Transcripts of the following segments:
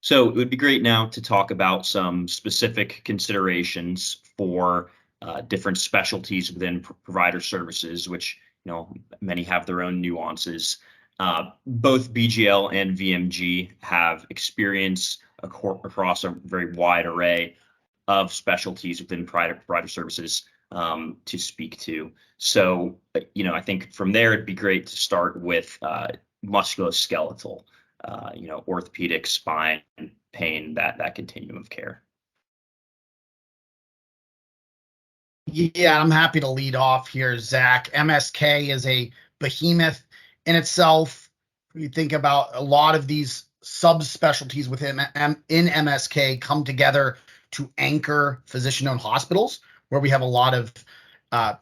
So it would be great now to talk about some specific considerations for different specialties within provider services, which many have their own nuances. Both BGL and VMG have experience across a very wide array of specialties within provider services to speak to. So, I think from there it'd be great to start with musculoskeletal, orthopedic, spine, pain, that continuum of care. Yeah, I'm happy to lead off here, Zach. MSK is a behemoth in itself. You think about a lot of these subspecialties within in MSK come together to anchor physician-owned hospitals, where we have a lot of uh,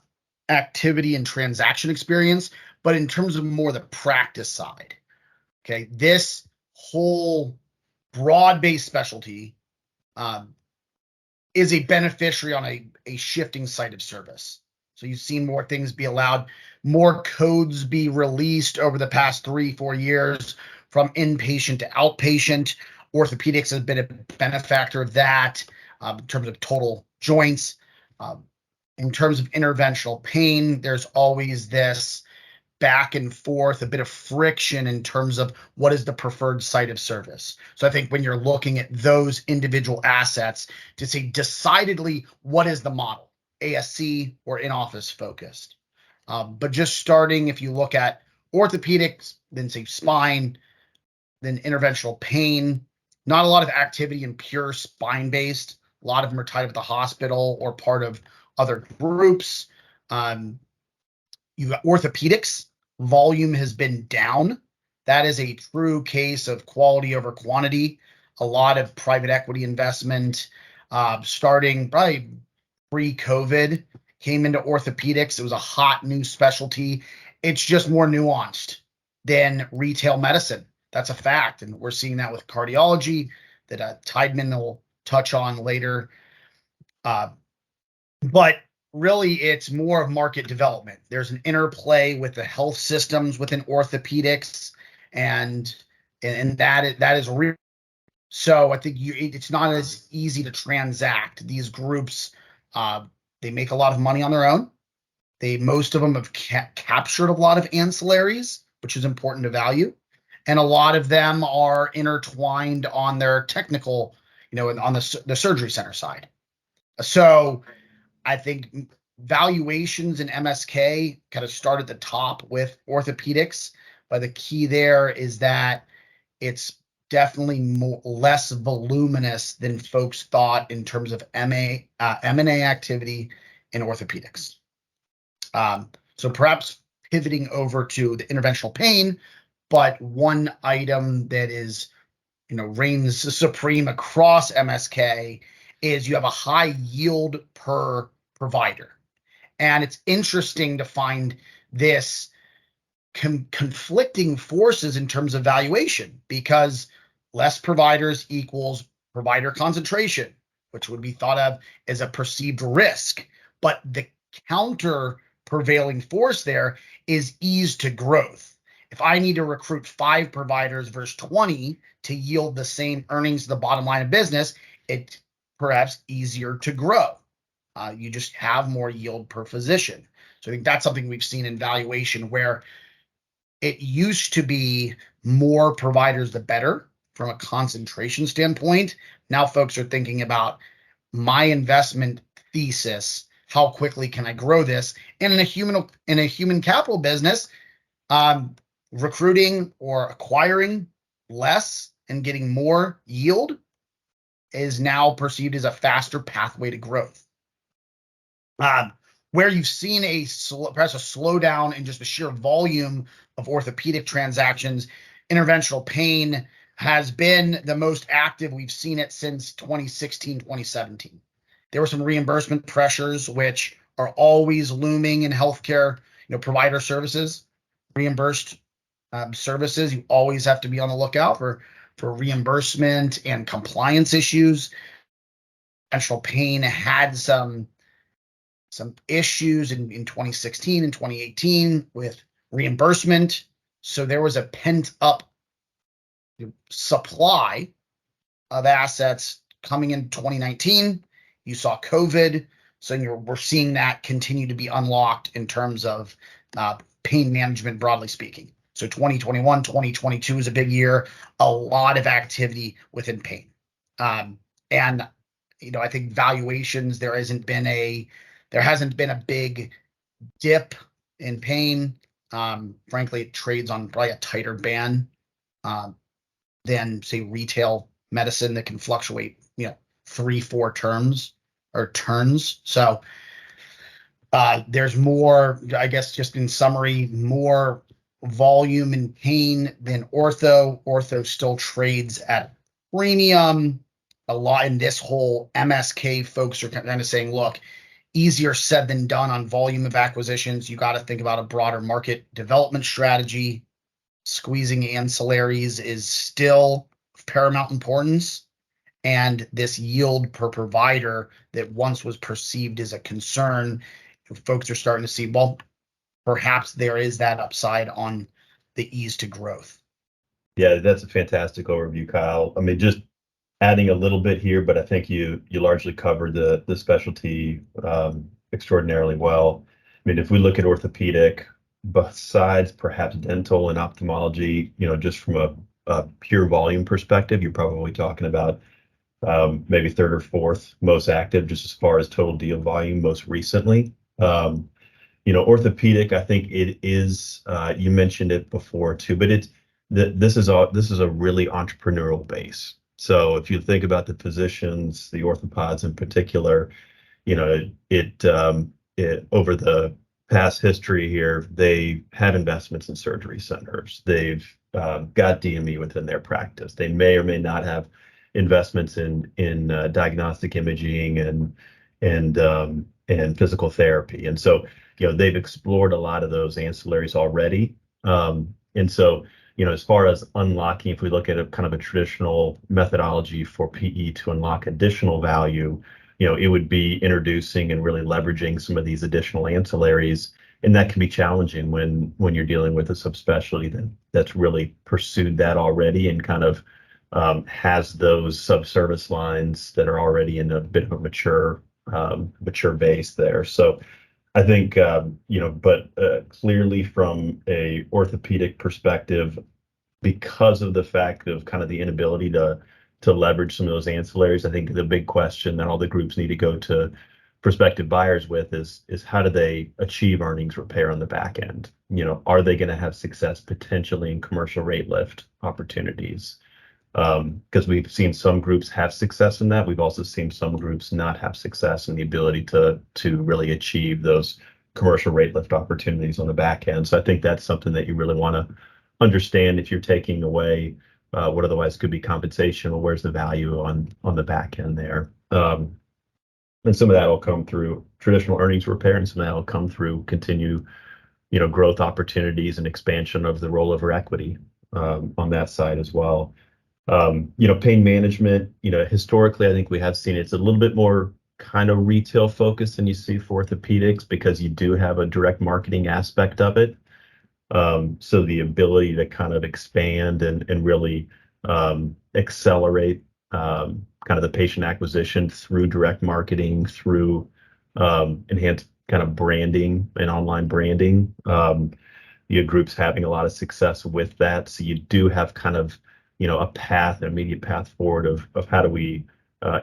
activity and transaction experience. But in terms of more the practice side, okay, this whole broad-based specialty um, is a beneficiary on a shifting site of service. So you've seen more things be allowed, more codes be released over the past 3-4 years from inpatient to outpatient. Orthopedics has been a benefactor of that in terms of total joints. In terms of interventional pain, there's always this back and forth, a bit of friction in terms of what is the preferred site of service. So I think when you're looking at those individual assets to say decidedly what is the model, ASC or in-office focused. But just starting, if you look at orthopedics, then say spine, then interventional pain, not a lot of activity in pure spine-based. A lot of them are tied up at the hospital or part of other groups. You got orthopedics, volume has been down. That is a true case of quality over quantity. A lot of private equity investment starting probably pre-COVID came into orthopedics. It was a hot new specialty. It's just more nuanced than retail medicine. That's a fact. And we're seeing that with cardiology that Tideman will touch on later. But really, it's more of market development. There's an interplay with the health systems within orthopedics, and that is real. So I think it's not as easy to transact. These groups, they make a lot of money on their own. Most of them have captured a lot of ancillaries, which is important to value, and a lot of them are intertwined on their technical, on the surgery center side. So I think valuations in MSK kind of start at the top with orthopedics, but the key there is that it's definitely less voluminous than folks thought in terms of M&A activity in orthopedics. So perhaps pivoting over to the interventional pain, but one item that is, reigns supreme across MSK is you have a high yield per provider. And it's interesting to find this conflicting forces in terms of valuation, because less providers equals provider concentration, which would be thought of as a perceived risk. But the counter prevailing force there is ease to growth. If I need to recruit 5 providers versus 20 to yield the same earnings to the bottom line of business, it's perhaps easier to grow. You just have more yield per physician. So I think that's something we've seen in valuation, where it used to be more providers the better from a concentration standpoint. Now folks are thinking about my investment thesis. How quickly can I grow this? And in a human capital business, recruiting or acquiring less and getting more yield is now perceived as a faster pathway to growth. Where you've seen perhaps a slowdown in just the sheer volume of orthopedic transactions, interventional pain has been the most active. We've seen it since 2016, 2017. There were some reimbursement pressures, which are always looming in healthcare, provider services, reimbursed services. You always have to be on the lookout for reimbursement and compliance issues. Interventional pain had some issues in 2016 and 2018 with reimbursement. So there was a pent up supply of assets coming in 2019. You saw COVID, so we're seeing that continue to be unlocked in terms of pain management, broadly speaking. So 2021, 2022 is a big year, a lot of activity within pain. And I think valuations, there hasn't been a big dip in pain. Frankly, it trades on probably a tighter band than say retail medicine that can fluctuate, 3-4 terms or turns. So there's more, I guess, just in summary, more volume in pain than ortho. Ortho still trades at premium. A lot in this whole MSK folks are kind of saying, look, easier said than done on volume of acquisitions. You got to think about a broader market development strategy. Squeezing ancillaries is still of paramount importance. And this yield per provider that once was perceived as a concern, folks are starting to see, well, perhaps there is that upside on the ease to growth. Yeah, that's a fantastic overview, Kyle. I mean, just adding a little bit here, but I think you largely covered the specialty extraordinarily well. I mean, if we look at orthopedic, besides perhaps dental and ophthalmology, just from a pure volume perspective, you're probably talking about maybe third or fourth most active, just as far as total deal volume most recently. Orthopedic, I think it is. You mentioned it before too, but this is a really entrepreneurial base. So if you think about the physicians, the orthopods in particular, it over the past history here, they have investments in surgery centers. They've got DME within their practice. They may or may not have investments in diagnostic imaging and physical therapy. And so, they've explored a lot of those ancillaries already. And so, as far as unlocking, if we look at a kind of a traditional methodology for PE to unlock additional value, it would be introducing and really leveraging some of these additional ancillaries. And that can be challenging when you're dealing with a subspecialty that's really pursued that already and kind of has those subservice lines that are already in a bit of a mature base there. So I think, but clearly from a orthopedic perspective, because of the fact of kind of the inability to leverage some of those ancillaries, I think the big question that all the groups need to go to prospective buyers with is how do they achieve earnings repair on the back end? Are they going to have success potentially in commercial rate lift opportunities? Because we've seen some groups have success in that. We've also seen some groups not have success in the ability to really achieve those commercial rate lift opportunities on the back end. So I think that's something that you really want to understand if you're taking away what otherwise could be compensation. Well, where's the value on the back end there? And some of that will come through traditional earnings repair, and some of that will come through continue, growth opportunities and expansion of the rollover equity on that side as well. Pain management, historically, I think we have seen it's a little bit more kind of retail focused than you see for orthopedics because you do have a direct marketing aspect of it. So the ability to kind of expand and really accelerate kind of the patient acquisition through direct marketing, through enhanced kind of branding and online branding. Your group's having a lot of success with that. So you do have kind of a path, an immediate path forward of how do we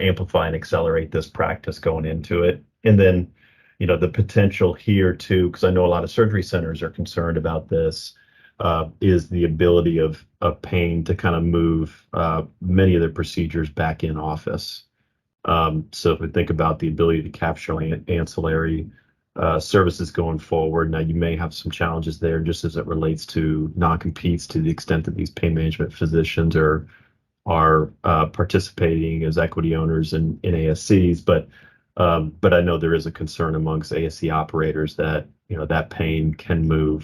amplify and accelerate this practice going into it. And then, the potential here too, because I know a lot of surgery centers are concerned about this, is the ability of pain to kind of move many of their procedures back in office. So if we think about the ability to capture ancillary services going forward. Now, you may have some challenges there just as it relates to non-competes to the extent that these pain management physicians are participating as equity owners in ASCs. But I know there is a concern amongst ASC operators that, that pain can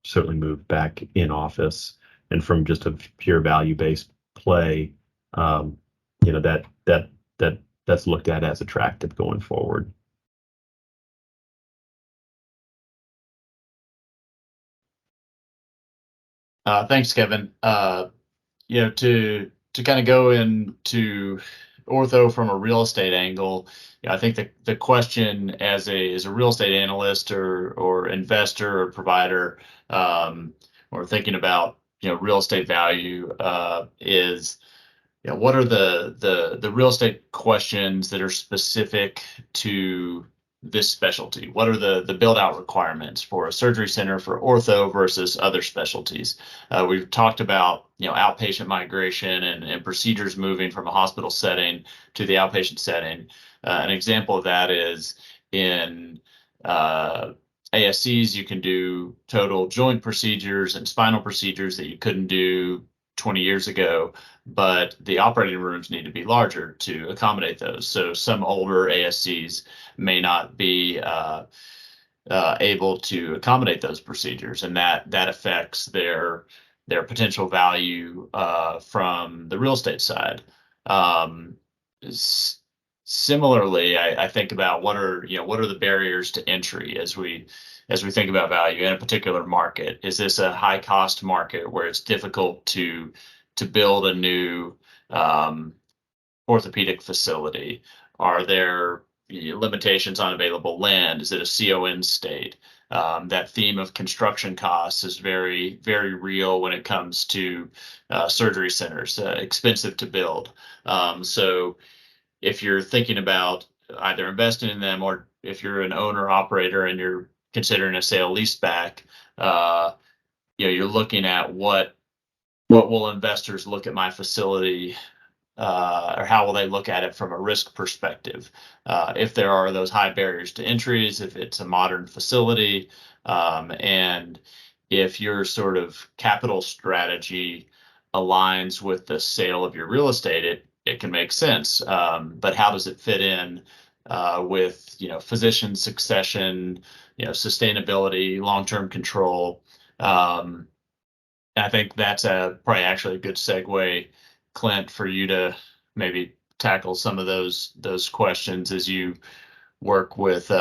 certainly move back in office. And from just a pure value-based play, that's looked at as attractive going forward. Thanks, Kevin. To to kind of go into ortho from a real estate angle, I think the question as a real estate analyst or investor or provider, or thinking about real estate value, is what are the real estate questions that are specific to this specialty? What are the build out requirements for a surgery center for ortho versus other specialties? We've talked about outpatient migration and procedures moving from a hospital setting to the outpatient setting. An example of that is in ASCs, you can do total joint procedures and spinal procedures that you couldn't do 20 years ago, but the operating rooms need to be larger to accommodate those. So some older ASCs may not be able to accommodate those procedures, and that affects their potential value from the real estate side. Similarly, I think about what are the barriers to entry as we think about value in a particular market. Is this a high cost market where it's difficult to build a new orthopedic facility? Are there limitations on available land? Is it a CON state? That theme of construction costs is very, very real when it comes to surgery centers, expensive to build. So if you're thinking about either investing in them, or if you're an owner operator and you're considering a sale leaseback, you're looking at what will investors look at my facility, or how will they look at it from a risk perspective? If there are those high barriers to entries, if it's a modern facility, and if your sort of capital strategy aligns with the sale of your real estate, it can make sense. But how does it fit in with physician succession, sustainability, long-term control? I think that's probably actually a good segue, Clint, for you to maybe tackle some of those questions as you work with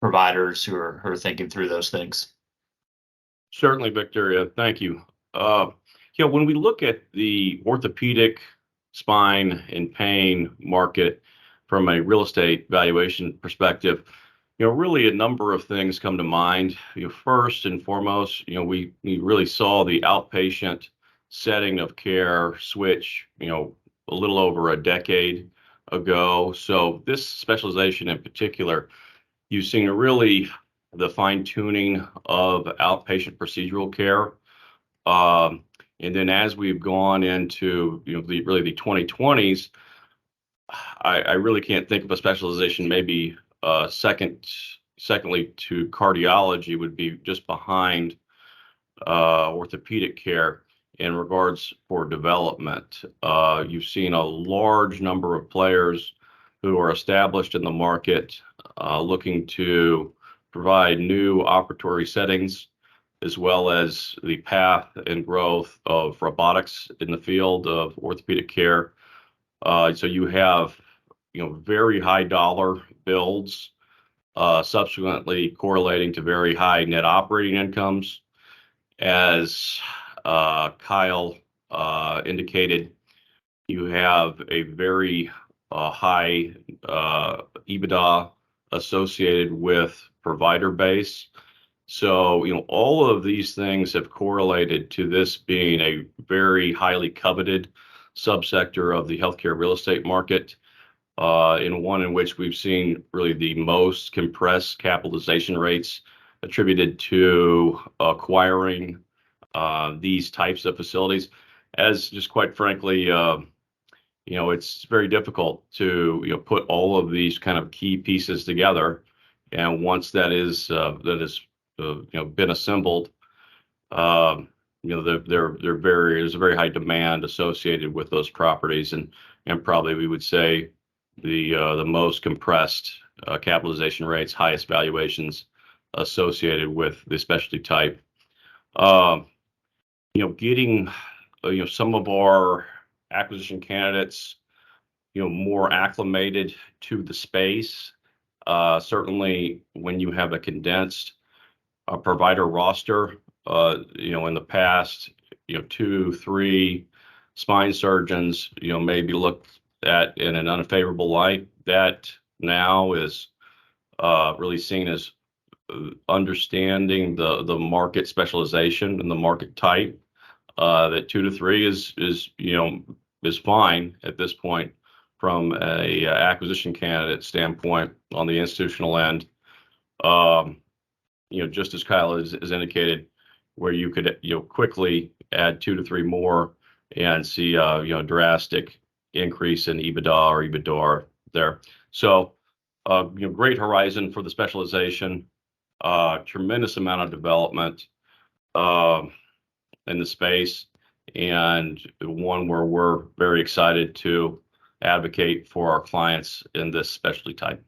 providers who are thinking through those things. Certainly, Victor. Thank you. When we look at the orthopedic, spine, and pain market from a real estate valuation perspective, really a number of things come to mind. First and foremost, we really saw the outpatient setting of care switch, a little over a decade ago. So this specialization in particular, you've seen really the fine tuning of outpatient procedural care. And then as we've gone into the 2020s, I really can't think of a specialization. Maybe secondly to cardiology would be just behind orthopedic care in regards for development. You've seen a large number of players who are established in the market, looking to provide new operatory settings, as well as the path and growth of robotics in the field of orthopedic care. So you have, very high dollar builds, subsequently correlating to very high net operating incomes. As Kyle indicated, you have a very high EBITDA associated with provider base. So, all of these things have correlated to this being a very highly coveted subsector of the healthcare real estate market, and one in which we've seen really the most compressed capitalization rates attributed to acquiring these types of facilities, as just quite frankly, it's very difficult to put all of these kind of key pieces together. And once that is been assembled, there's a very high demand associated with those properties, and probably we would say the most compressed capitalization rates, highest valuations associated with the specialty type. Getting some of our acquisition candidates more acclimated to the space. Certainly when you have a condensed provider roster, in the past 2, 3, spine surgeons, maybe looked at in an unfavorable light. That now is really seen as understanding the market specialization and the market type. That 2 to 3 is fine at this point from a acquisition candidate standpoint on the institutional end. Just as Kyle has indicated, where you could quickly add 2 to 3 more and see drastic increase in EBITDA or EBITDAR there. So great horizon for the specialization, tremendous amount of development in the space, and one where we're very excited to advocate for our clients in this specialty type.